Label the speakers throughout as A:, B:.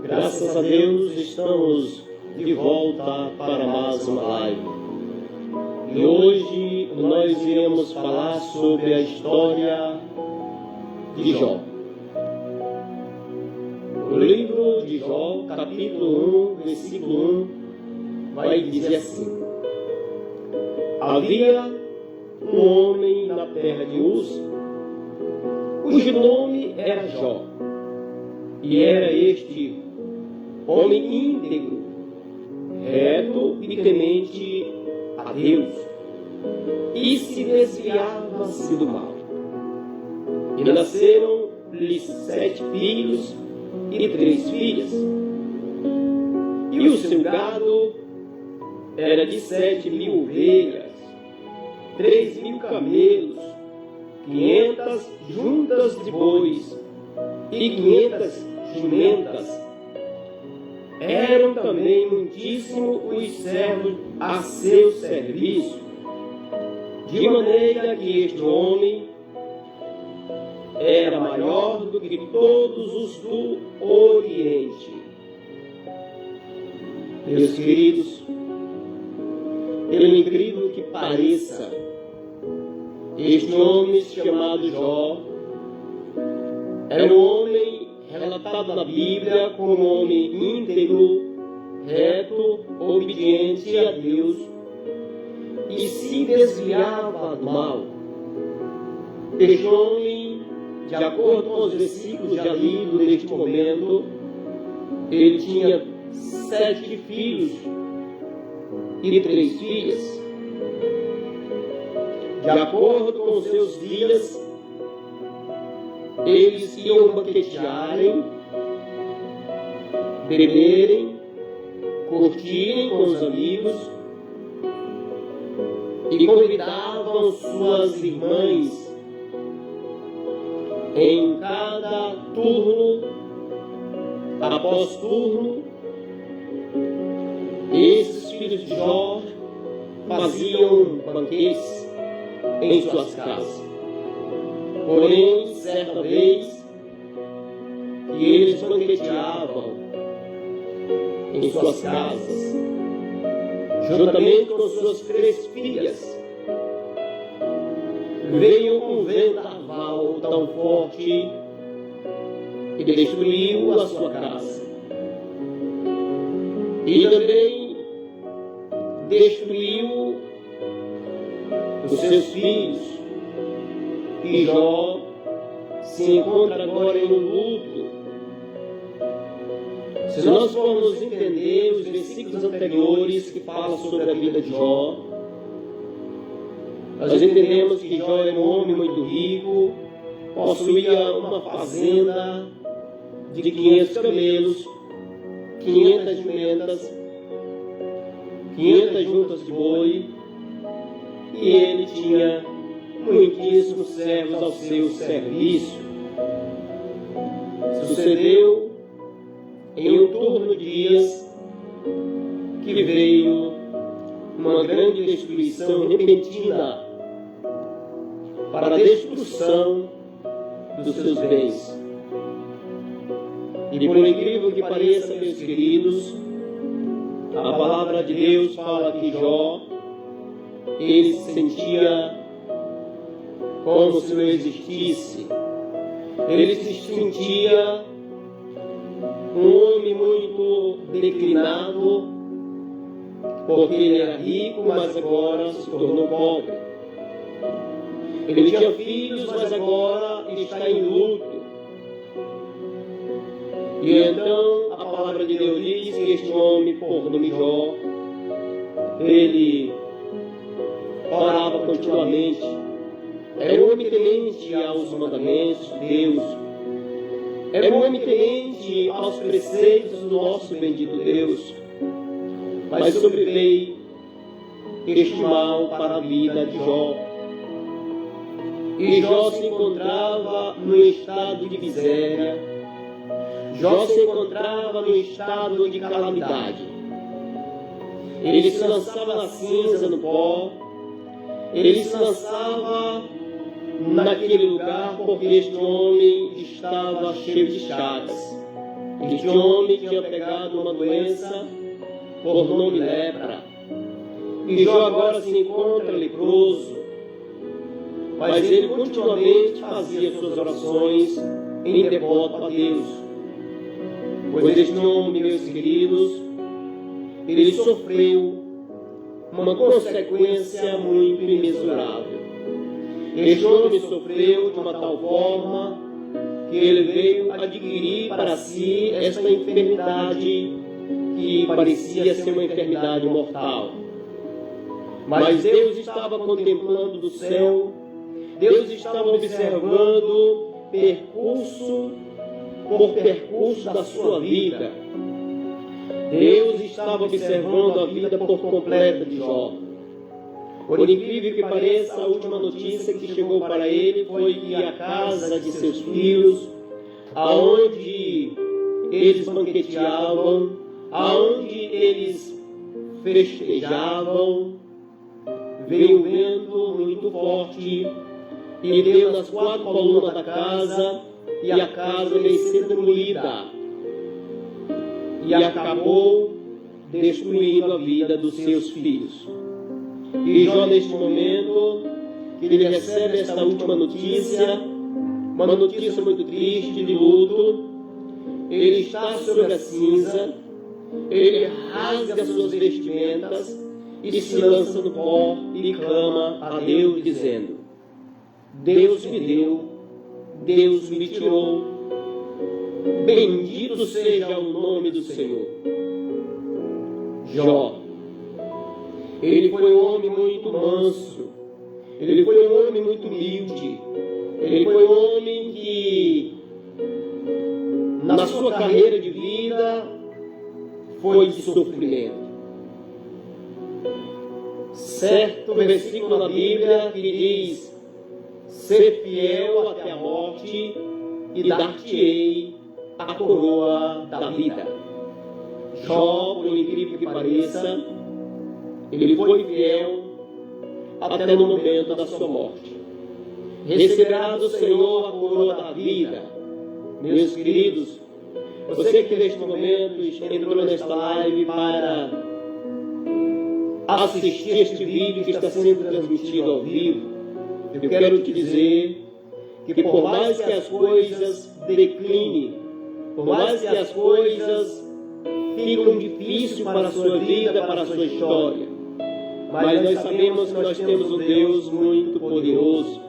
A: Graças a Deus estamos de volta para mais uma live. E hoje nós iremos falar sobre a história de Jó. O livro de Jó, capítulo 1, versículo 1, vai dizer assim: Havia um homem na terra de Uz, cujo nome era Jó, e era este homem íntegro, reto e temente a Deus, e se desviava-se do mal. E nasceram-lhe 7 filhos e 3 filhas. E o seu gado era de 7.000 ovelhas, 3.000 camelos, 500 juntas de bois e 500 jumentas. Eram também muitíssimos os servos a seu serviço, de maneira que este homem era maior do que todos os do Oriente. Meus queridos, pelo incrível que pareça, este homem chamado Jó era um homem relatado na Bíblia como um homem íntegro, reto, obediente a Deus e se desviava do mal. Este homem, de acordo com os versículos já lidos neste momento, ele tinha 7 filhos e 3 filhas. De acordo com os seus dias, eles iam banquetearem, beberem, curtirem com os amigos e convidavam suas irmãs em cada turno, após turno. Esses filhos de Jó faziam banquetes em suas casas. Porém, certa vez, que eles banqueteavam em suas casas, juntamente com suas 3 filhas, veio um vendaval tão forte que destruiu a sua casa. E também destruiu os seus filhos. E Jó se encontra agora em um luto. Se nós formos entender os versículos anteriores que falam sobre a vida de Jó, nós entendemos que Jó era um homem muito rico, possuía uma fazenda de 500 camelos, 500 jumentas, 500 juntas de boi, e ele tinha muitíssimos servos ao seu serviço. Sucedeu em um turno de dias que veio uma grande destruição repentina para a destruição dos seus bens. E por incrível que pareça, meus queridos, a palavra de Deus fala que Jó, ele se sentia como se não existisse. Ele se sentia um homem muito declinado, porque ele era rico, mas agora se tornou pobre. Ele tinha filhos, mas agora está em luto. E então a palavra de Deus diz que este homem, por nome Jó, ele orava continuamente. Era um homem temente aos mandamentos de Deus. Era um homem temente aos preceitos do nosso bendito Deus. Mas sobreveio este mal para a vida de Jó. E Jó se encontrava no estado de miséria. Jó se encontrava no estado de calamidade. Ele se lançava na cinza, no pó. Ele se lançava naquele lugar porque este homem estava cheio de chagas, Este homem tinha pegado uma doença por nome lepra. E Jó agora se encontra leproso, mas ele continuamente fazia suas orações em devoto a Deus. Pois este homem, meus queridos, ele sofreu uma consequência muito imensurável. Este homem sofreu de uma tal forma que ele veio adquirir para si esta enfermidade que parecia ser uma enfermidade mortal. Mas Deus estava contemplando do céu, Deus estava observando percurso por percurso da sua vida. Deus estava observando a vida por completa de Jó. Por incrível que pareça, a última notícia que chegou para ele foi que a casa de seus filhos, aonde eles banqueteavam, aonde eles festejavam, veio um vento muito forte e deu nas 4 colunas da casa, e a casa veio ser demolida e acabou destruindo a vida dos seus filhos. E Jó, neste momento, que ele recebe esta última notícia, uma notícia muito triste, de luto, ele está sobre a cinza, ele rasga suas vestimentas e se lança no pó e clama a Deus, dizendo: Deus me deu, Deus me tirou, bendito seja o nome do Senhor. Jó, ele foi um homem muito manso, ele foi um homem muito humilde, ele foi um homem que, na sua carreira de vida, foi de sofrimento. Certo versículo na Bíblia que diz: ser fiel até a morte e dar-te-ei a coroa da vida. Jó, por incrível que pareça, ele foi fiel até no momento da sua morte. Receberá do Senhor a coroa da vida. Meus queridos, você que neste momento entrou nesta live para assistir este vídeo que está sendo transmitido ao vivo, eu quero te dizer que por mais que as coisas declinem, por mais que as coisas ficam difíceis para a sua vida, para a sua história, mas nós sabemos que nós temos um Deus muito poderoso.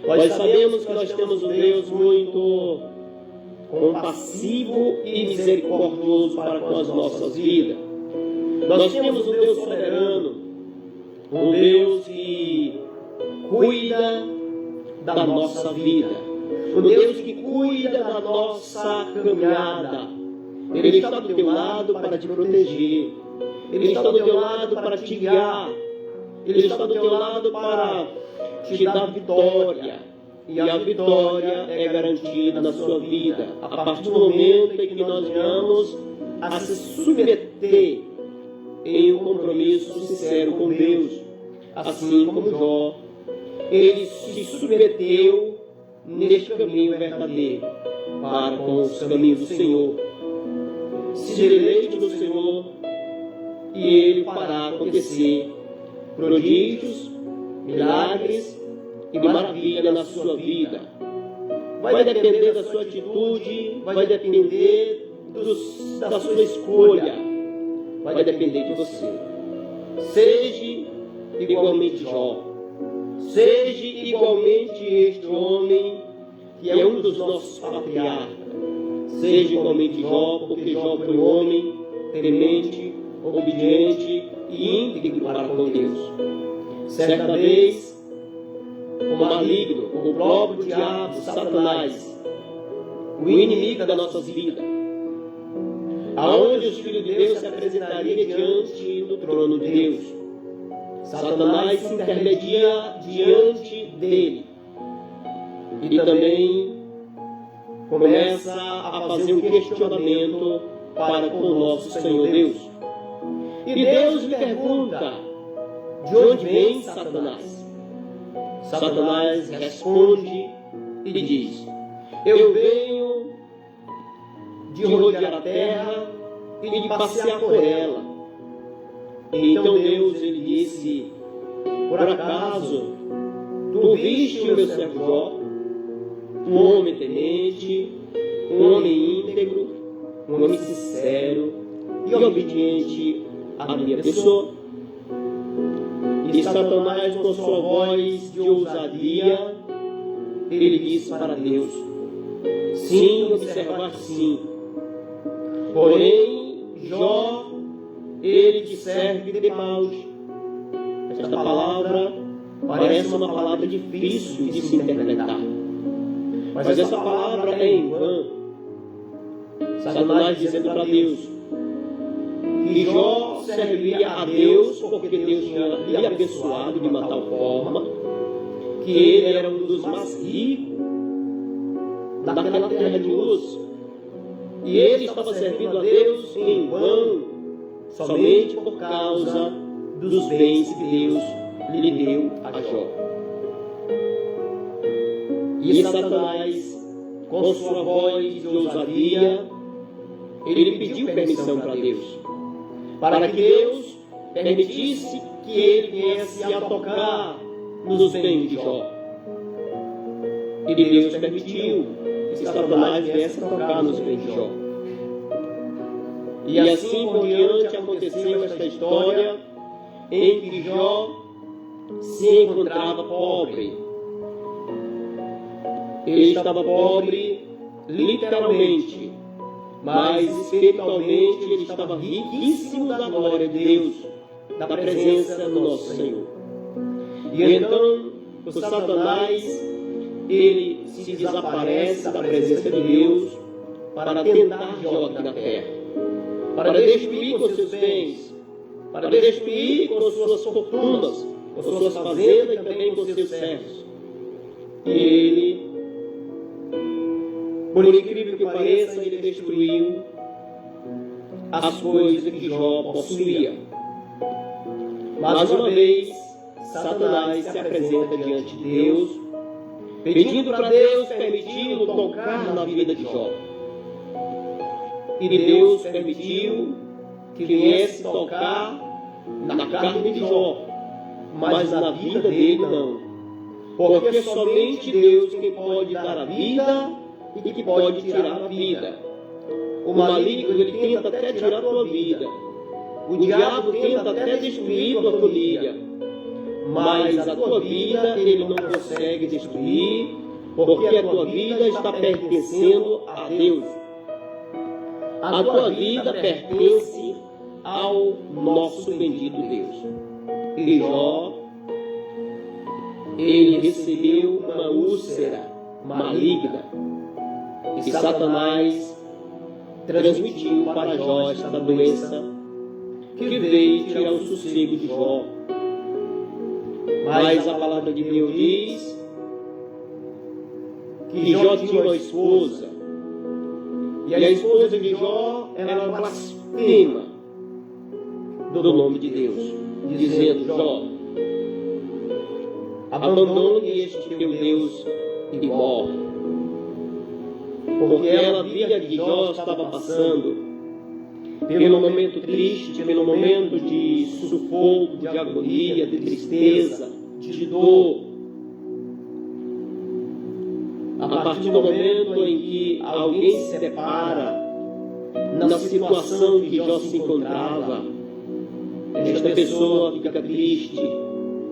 A: Nós sabemos que nós temos um Deus muito compassivo e misericordioso para com as nossas vidas. Nós temos um Deus soberano, um Deus que cuida da nossa vida, um Deus que cuida da nossa caminhada. Ele está do teu lado para te proteger, Ele está do teu lado para te guiar, Ele está do teu lado para te dar vitória. E a vitória é garantida na sua vida a partir do momento em que nós venhamos a se submeter em um compromisso sincero com Deus. Assim como Jó, ele se submeteu neste caminho verdadeiro para com os caminhos do Senhor. Se deleite no Senhor e Ele fará acontecer prodígios, milagres e maravilha na sua vida. Vai depender da sua atitude, vai depender da sua escolha, vai depender de você. Seja igualmente Jó, seja igualmente este homem que é um dos nossos patriarcas. Seja igualmente Jó, porque Jó foi um homem temente, obediente e íntegro para com Deus. Certa vez, o maligno, o próprio diabo, Satanás, o inimigo das nossas vidas, aonde os filhos de Deus se apresentariam diante do trono de Deus, Satanás se intermedia diante dele e também começa a fazer um questionamento para com o nosso Senhor Deus. E Deus lhe pergunta: de onde vem Satanás? Satanás responde e diz: eu venho de rodear a terra e de passear por ela. Então Deus, ele disse: por acaso tu viste o meu servo Jó, um homem temente, um homem íntegro, um homem sincero e obediente à minha pessoa? E Satanás, com sua voz de ousadia, ele disse para Deus: sim, observar sim. Porém, Jó, ele te serve de balde. Esta palavra parece uma palavra difícil de se interpretar. Mas essa palavra é em vão. Satanás dizendo para Deus que Jó servia a Deus porque Deus tinha lhe abençoado de uma tal forma que ele era um dos mais ricos daquela terra de Uz. E ele estava servindo a Deus em vão, somente por causa dos bens que Deus lhe deu a Jó. E Satanás, com sua voz de ousadia, ele pediu permissão para Deus, para que Deus permitisse que ele viesse a tocar nos bens de Jó. E Deus permitiu que Satanás viesse a tocar nos bens de Jó. E assim por diante aconteceu esta história em que Jó se encontrava pobre. Ele estava pobre literalmente, mas espiritualmente ele estava riquíssimo da glória de Deus, da presença do nosso Senhor. E então o Satanás, ele se desaparece da presença de Deus para tentar Jó aqui na terra, para destruir com seus bens, para destruir com suas fortunas, com suas fazendas e também com seus servos. E ele, por incrível que pareça, ele destruiu as coisas que Jó possuía. Mais uma vez, Satanás se apresenta diante de Deus, pedindo para Deus permiti-lo tocar na vida de Jó. E Deus permitiu que viesse tocar na carne de Jó, mas na vida dele não. Porque somente Deus quem pode dar a vida e que pode tirar a vida. O maligno, ele tenta até tirar a tua vida. O diabo tenta até destruir a tua família. Mas a tua vida ele não consegue destruir, porque a tua vida está pertencendo a Deus. A tua vida pertence ao nosso bendito Deus. E Jó, ele recebeu uma úlcera maligna. E Satanás transmitiu para Jó esta doença que veio tirar o sossego de Jó. Mas a palavra de Deus diz que Jó tinha uma esposa, e a esposa de Jó era blasfema do nome de Deus, dizendo: Jó, abandone este teu Deus e morre. Porque ela via que Jó estava passando pelo momento triste, pelo momento de sufoco, de agonia, de tristeza, de dor. A partir do momento em que alguém se separa na situação que Jó se encontrava, esta pessoa fica triste,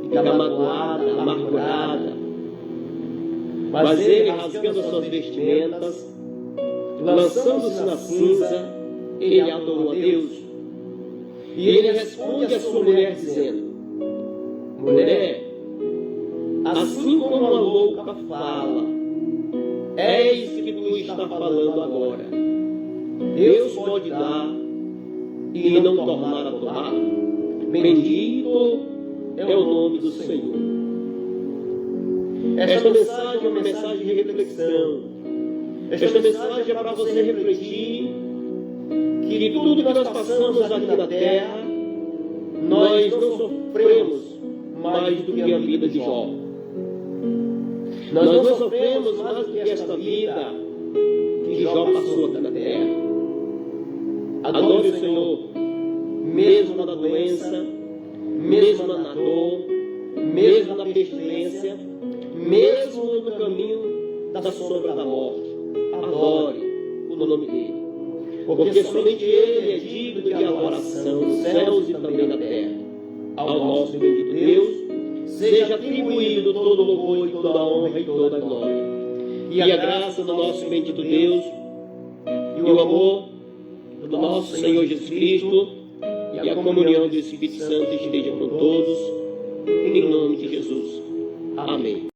A: fica magoada, amargurada. Mas ele, rasgando suas vestimentas, lançando-se na cinza, ele adorou a Deus. E ele responde à sua mulher dizendo: mulher, assim como a louca fala, eis que tu está falando agora. Deus pode dar e não tornar a tomar. Bendito é o nome do Senhor. Esta mensagem é uma mensagem de reflexão. Esta mensagem é para você refletir que tudo que nós passamos aqui na terra, nós não sofremos mais do que a vida de Jó. Nós não sofremos mais do que esta vida que Jó passou aqui na terra. Adore o Senhor, mesmo na doença, mesmo na dor, mesmo na pestilência, mesmo no caminho da sombra da morte. Adore o nome dele, porque somente ele é digno de adoração nos céus e também na terra. Ao nosso bendito Deus seja atribuído todo louvor e toda honra e toda glória. E a graça do nosso bendito Deus e o amor do nosso Senhor Jesus Cristo e a comunhão do Espírito Santo esteja com todos, em nome de Jesus. Amém.